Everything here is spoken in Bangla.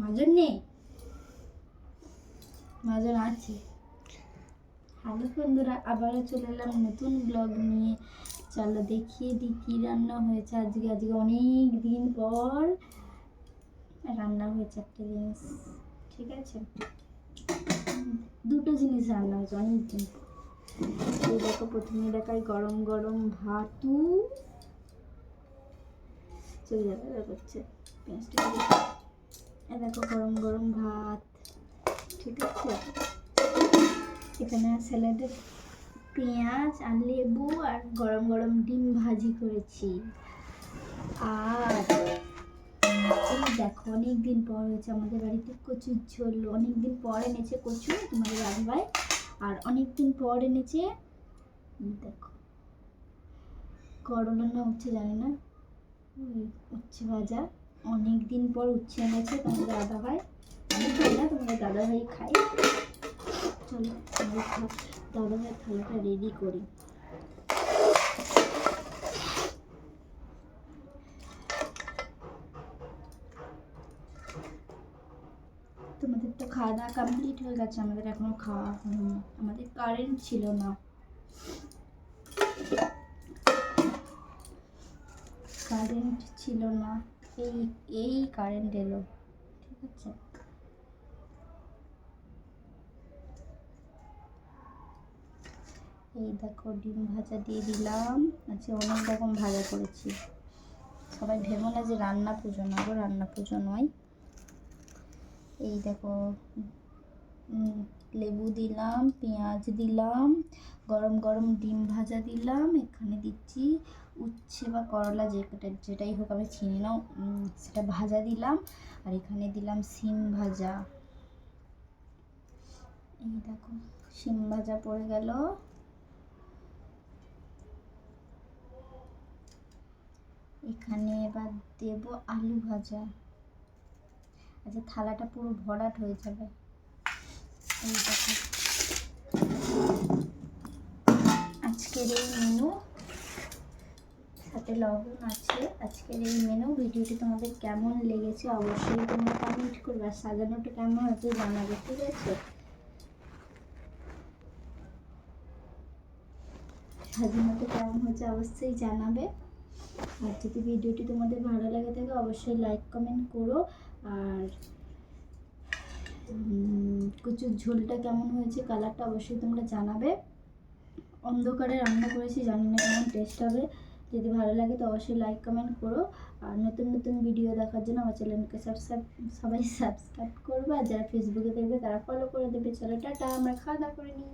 মাজন নেই, মাজন আছে। হ্যালো বন্ধুরা, আবারও চলে এলাম নতুন ব্লগ নিয়ে। চলো দেখিয়ে দিই কী রান্না হয়েছে আজকে। অনেক দিন পর রান্না হয়েছে একটা জিনিস, ঠিক আছে? দুটো জিনিস রান্না হয়েছে অনেক দিন। এই দেখো, প্রথমে দেখাই গরম গরম ভাতু। চলে যাবে করছে পেঁয়াজটা। দেখো গরম গরম ভাত, ঠিক আছে? এখানে স্যালাডের পেঁয়াজ আর লেবু আর গরম গরম ডিম ভাজি করেছি। আর এই দেখো, অনেকদিন পর হয়েছে আমাদের বাড়িতে কচুর ঝোল। অনেকদিন পর এনেছে কচু তোমাদের দাদুভাই, আর অনেকদিন পর এনেছে দেখো করলা না উচ্ছে জানি না, উচ্ছে ভাজা। অনেকদিন পর উচ্ছে এনেছে তোমাদের দাদাভাই। আমি খাই না, তোমাদের দাদাভাই খাই। চলো দাদাভাই থালাটা রেডি করি। তোমাদের তো খাওয়া দাওয়া কমপ্লিট হয়ে গেছে, আমাদের এখনো খাওয়া হয়নি। আমাদের কারেন্ট ছিল না, কারেন্ট ছিল না, এই কারেন্ট এলো, ঠিক আছে? এই দেখো ডিম ভাজা দিয়ে দিলাম। আচ্ছা, অনেক রকম ভাজা করেছি। সবাই ভেবো না যে রান্না পুজো না গো, রান্না পুজো নয়। এই দেখো লেবু দিলাম, পেঁয়াজ দিলাম, গরম গরম ডিম ভাজা দিলাম, এখানে দিচ্ছি উচ্ছে বা করলা যেটাই হোক, আমি চিনি না, সেটা ভাজা দিলাম। আর এখানে দিলাম শিম ভাজা। এই দেখো শিম ভাজা পড়ে গেল। এখানে এবার দেব আলু ভাজা। আচ্ছা, থালাটা পুরো ভরাট হয়ে যাবে। এই দেখো আজকের এই মেনু, সাথে লবণ আছে। আজকের এই মেনু। ভিডিওটি তোমাদের কেমন লেগেছে অবশ্যই তোমরা কমেন্ট করবে, আর সাজানোটা কেমন হচ্ছে জানাবে, ঠিক আছে? সাজানোটা কেমন হচ্ছে অবশ্যই জানাবে। আর যদি ভিডিওটি তোমাদের ভালো লাগে থাকে অবশ্যই লাইক কমেন্ট করো। আর কচুর ঝোলটা কেমন হয়েছে, কালারটা অবশ্যই তোমরা জানাবে। অন্ধকারে রান্না করেছি, জানি না কেমন টেস্ট হবে। যদি ভালো লাগে তো অবশ্যই লাইক কমেন্ট করো। আর নতুন নতুন ভিডিও দেখার জন্য আমার চ্যানেলকে সবাই সাবস্ক্রাইব করবে। আর যারা ফেসবুকে দেখবে তারা ফলো করে দেবে। চলো টাটা, আমরা খাওয়া দাওয়া করে নিই।